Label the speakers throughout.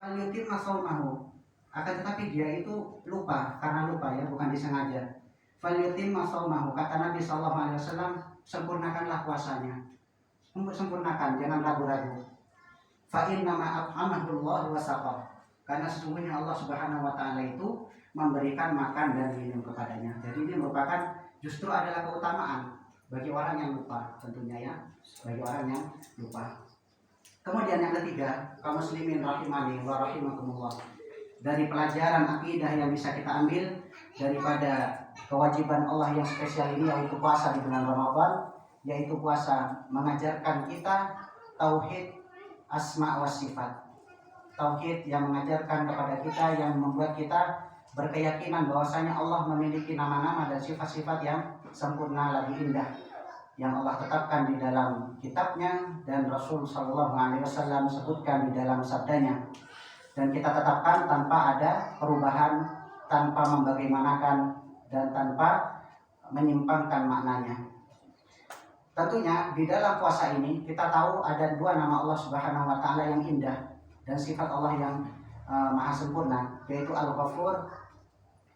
Speaker 1: Falyutim masaumahu, akan tetapi dia itu lupa, karena lupa ya, bukan disengaja. Falyutim masaumahu, kata Nabi SAW, sempurnakanlah puasanya, sempurnakan, jangan ragu-ragu. Fa inna ma at'amahullah wa saqah, karena sesungguhnya Allah Subhanahu wa taala itu memberikan makan dan minum kepadanya. Jadi ini merupakan justru adalah keutamaan bagi orang yang lupa, tentunya ya, bagi orang yang lupa. Kemudian yang ketiga, kaum muslimin rahimani wa rahimakumullah, dari pelajaran akidah yang bisa kita ambil daripada kewajiban Allah yang spesial ini, yaitu puasa di bulan Ramadan, yaitu puasa mengajarkan kita tauhid asma wa sifat. Tauhid yang mengajarkan kepada kita, yang membuat kita berkeyakinan bahwasanya Allah memiliki nama-nama dan sifat-sifat yang sempurna lagi indah, yang Allah tetapkan di dalam kitabnya dan Rasul Shallallahu Alaihi Wasallam sebutkan di dalam sabdanya, dan kita tetapkan tanpa ada perubahan, tanpa membagaimanakan, dan tanpa menyimpangkan maknanya. Tentunya di dalam puasa ini kita tahu ada dua nama Allah Subhanahu Wa Taala yang indah dan sifat Allah yang maha sempurna, yaitu Al-Ghafur.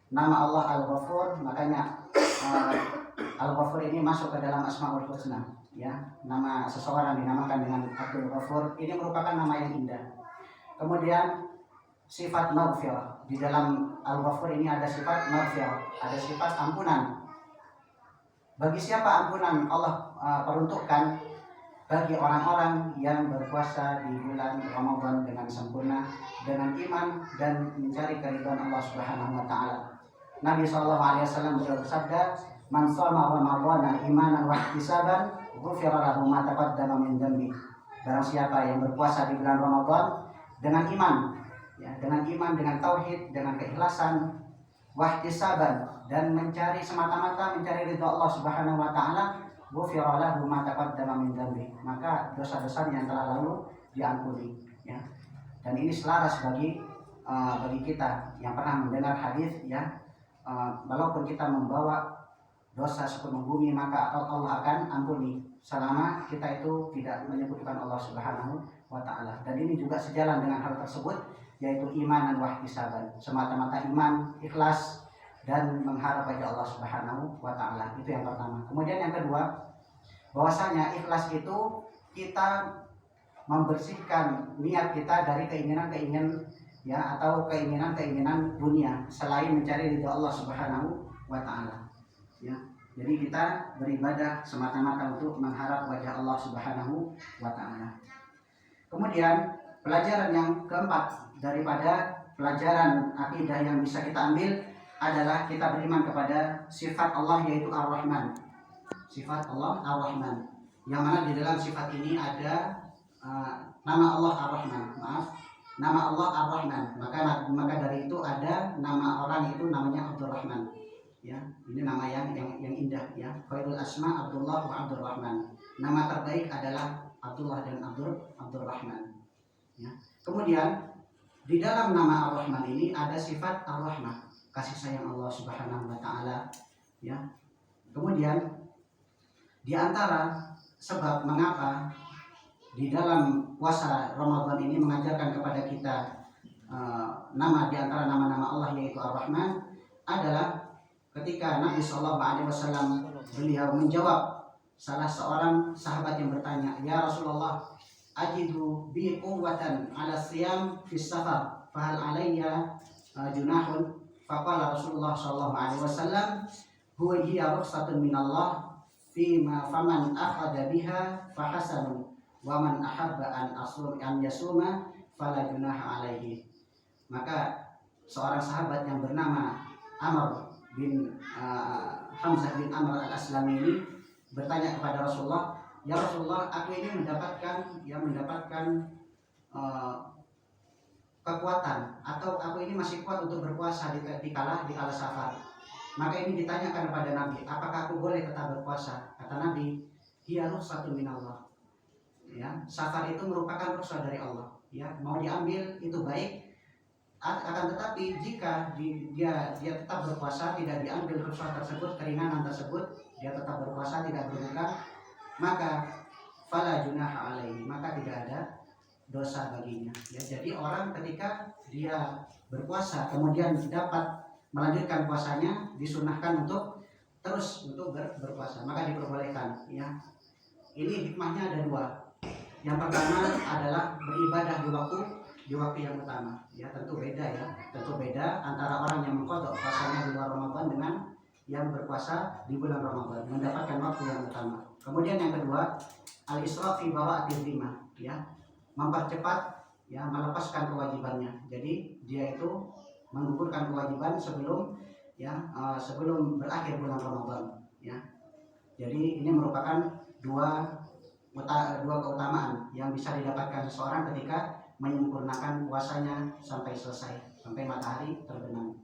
Speaker 1: Nama Allah Al-Ghafur, makanya Al-Ghafur ini masuk ke dalam Asmaul Husna, ya. Nama seseorang dinamakan dengan Abdul Ghafur, ini merupakan nama yang indah. Kemudian sifat maghfirah, di dalam Al-Ghafur ini ada sifat maghfirah, ada sifat ampunan. Bagi siapa ampunan Allah peruntukkan? Bagi orang-orang yang berpuasa di bulan Ramadan dengan sempurna, dengan iman dan mencari keridhaan Allah Subhanahu wa taala. Nabi SAW bersabda, "Man shoma Ramadhana imanan wa ihtisaban, ghufira lahu ma taqaddama min dhanbi." Barang siapa yang berpuasa di bulan Ramadan dengan iman, ya, dengan tauhid, dengan keikhlasan, wa ihtisaban, dan mencari semata-mata mencari ridha Allah Subhanahu wa taala, ghufira lahu ma taqaddama min dhanbi, maka dosa-dosanya yang telah lalu diampuni, ya. Dan ini selaras bagi kita yang pernah mendengar hadis, ya. Walaupun kita membawa dosa sepenuh bumi, maka Allah akan ampuni selama kita itu tidak menyebutkan Allah Subhanahu wa taala. Dan ini juga sejalan dengan hal tersebut, yaitu iman dan wahtisaban, semata-mata iman, ikhlas, dan mengharap pada Allah Subhanahu wa taala. Itu yang pertama. Kemudian yang kedua, bahwasanya ikhlas itu kita membersihkan niat kita dari keinginan-keinginan, ya, atau keinginan-keinginan dunia selain mencari ridha Allah Subhanahu wa taala, ya. Jadi kita beribadah semata-mata untuk mengharap wajah Allah Subhanahu wa taala. Kemudian pelajaran yang keempat daripada pelajaran akidah yang bisa kita ambil adalah kita beriman kepada sifat Allah, yaitu Ar-Rahman. Sifat Allah Ar-Rahman, yang mana di dalam sifat ini ada nama Allah Ar-Rahman, nama Allah Ar-Rahman. Maka dari itu ada nama orang itu namanya Abdurrahman, ya. Ini nama yang indah, ya. Khairul asma Abdullah wa Abdurrahman. Nama terbaik adalah Abdullah dan Abdurrahman, ya. Kemudian di dalam nama Ar-Rahman ini ada sifat Ar-Rahmah, kasih sayang Allah Subhanahu wa taala, ya. Kemudian di antara sebab mengapa di dalam puasa Ramadan ini mengajarkan kepada kita nama di antara nama-nama Allah, yaitu Ar-Rahman, adalah ketika Nabi SAW beliau menjawab salah seorang sahabat yang bertanya, "Ya Rasulullah, ajidu bi quwwatan ala siyam fis safar, fahal alayya junahun?" Faqala Rasulullah SAW, "Huwa hiya rukhsatun minallah fima faman akhadha biha fahasanun, wa man ahabba an yasuma fala junaha alaihi." Maka seorang sahabat yang bernama Amr bin Hamzah bin Amr al-Aslami ini bertanya kepada Rasulullah, "Ya Rasulullah, aku ini mendapatkan kekuatan, atau aku ini masih kuat untuk berpuasa di kala safar." Maka ini ditanyakan kepada Nabi, apakah aku boleh tetap berpuasa? Kata Nabi, "Hiya rukhsatun minallah." Ya, safar itu merupakan rukhsah dari Allah, ya. Mau diambil itu baik, akan tetapi jika dia tetap berpuasa, tidak diambil rukhsah tersebut, keringanan tersebut, dia tetap berpuasa, tidak berbuka, maka fala junaha alaihi, maka tidak ada dosa baginya. Ya, jadi orang ketika dia berpuasa kemudian dapat melanjutkan puasanya, disunahkan untuk terus untuk berpuasa, maka diperbolehkan. Ya, ini hikmahnya ada dua. Yang pertama adalah beribadah di waktu yang utama. Ya, tentu beda ya, tentu beda antara orang yang mengqadha puasanya di luar Ramadan dengan yang berpuasa di bulan Ramadan, mendapatkan waktu yang utama. Kemudian yang kedua, al-isra' fi bara'atil dhimah, ya, mempercepat, ya, melepaskan kewajibannya. Jadi dia itu menggugurkan kewajiban sebelum, ya, sebelum berakhir bulan Ramadan, ya. Jadi ini merupakan dua keutamaan yang bisa didapatkan seseorang ketika menyempurnakan puasanya sampai selesai, sampai matahari terbenam.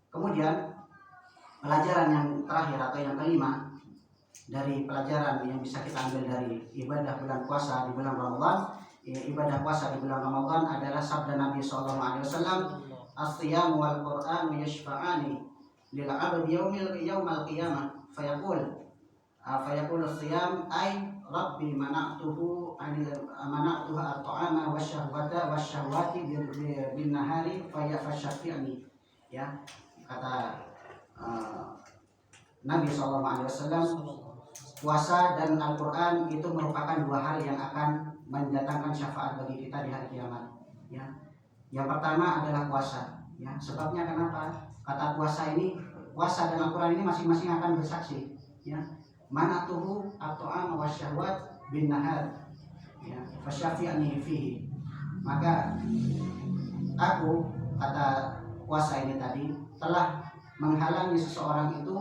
Speaker 1: Kemudian pelajaran yang terakhir atau yang kelima dari pelajaran yang bisa kita ambil dari ibadah bulan puasa di bulan Ramadan, ibadah puasa di bulan Ramadan adalah sabda Nabi SAW, as-siyam wal Qur'an yashfa'ani lil 'abdi yaumal qiyamah fayaqul as-siyam ay rabbi mana'tuhu at-ta'ama wasyahwati bin nahari fayashafi'ni. Ya, kata Nabi SAW, puasa dan Al-Quran itu merupakan dua hal yang akan mendatangkan syafaat bagi kita di hari kiamat. Ya, yang pertama adalah puasa. Ya, sebabnya kenapa? Kata puasa dan Al-Quran ini masing-masing akan bersaksi. Ya, mana tuhu at-ta'am wasyahwat bin nahar. Ya, fasyafi'ni fihi. Maka aku, kata puasa ini tadi, telah menghalangi seseorang itu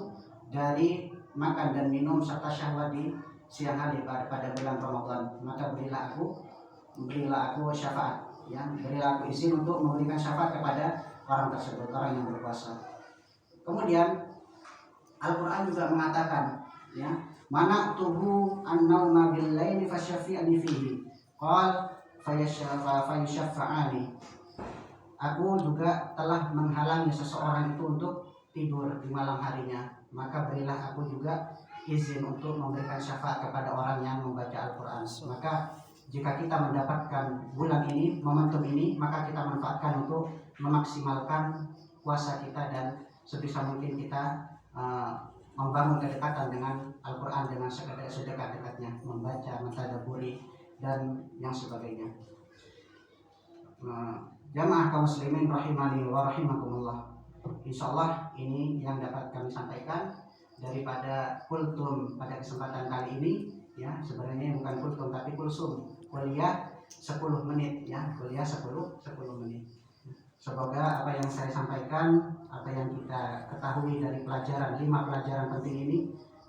Speaker 1: dari makan dan minum serta syahwat di siang hari pada bulan Ramadan. Maka berilah aku syafaat, ya, berilah aku izin untuk memberikan syafaat kepada orang tersebut, orang yang berpuasa. Kemudian Al-Quran juga mengatakan, ya, mana tuhu an-nauma bil laili fasyafi'ni fihi qal fayashaffa'ani. Aku juga telah menghalangi seseorang itu untuk tidur di malam harinya, maka berilah aku juga izin untuk memberikan syafaat kepada orang yang membaca Al-Quran. Maka jika kita mendapatkan bulan ini, momentum ini, maka kita manfaatkan untuk memaksimalkan puasa kita dan sebisa mungkin kita membangun kedekatan dengan Al-Quran dengan sedekat-dekatnya, membaca, mentadabburi dan yang sebagainya. Jamaah kaum muslimin rahimani wa rahimakumullah. Insyaallah ini yang dapat kami sampaikan daripada kultum pada kesempatan kali ini, ya. Sebenarnya bukan kultum tapi kulsum, kuliah 10 menit, ya, kuliah 10 menit. Semoga apa yang saya sampaikan, apa yang kita ketahui dari pelajaran 5 pelajaran penting ini,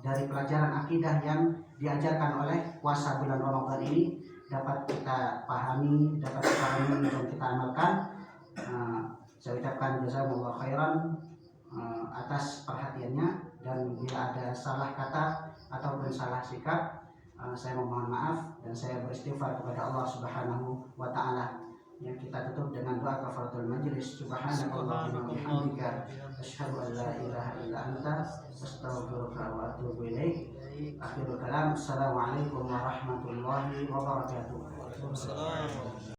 Speaker 1: dari pelajaran akidah yang diajarkan oleh puasa bulan Ramadan ini, dapat kita pahami, dapat kita renungi dan kita amalkan. Saya ucapkan jazakumullah khairan atas perhatiannya, dan bila ada salah kata ataupun salah sikap, saya mohon maaf dan saya beristighfar kepada Allah Subhanahu wa taala. Ya, kita tutup dengan doa kafaratul majlis. Subhanakallahumma wa bihamdika asyhadu an la ilaha illa anta astaghfiruka wa atubu ilaik. Akhirul kalam, assalamualaikum warahmatullahi wabarakatuh.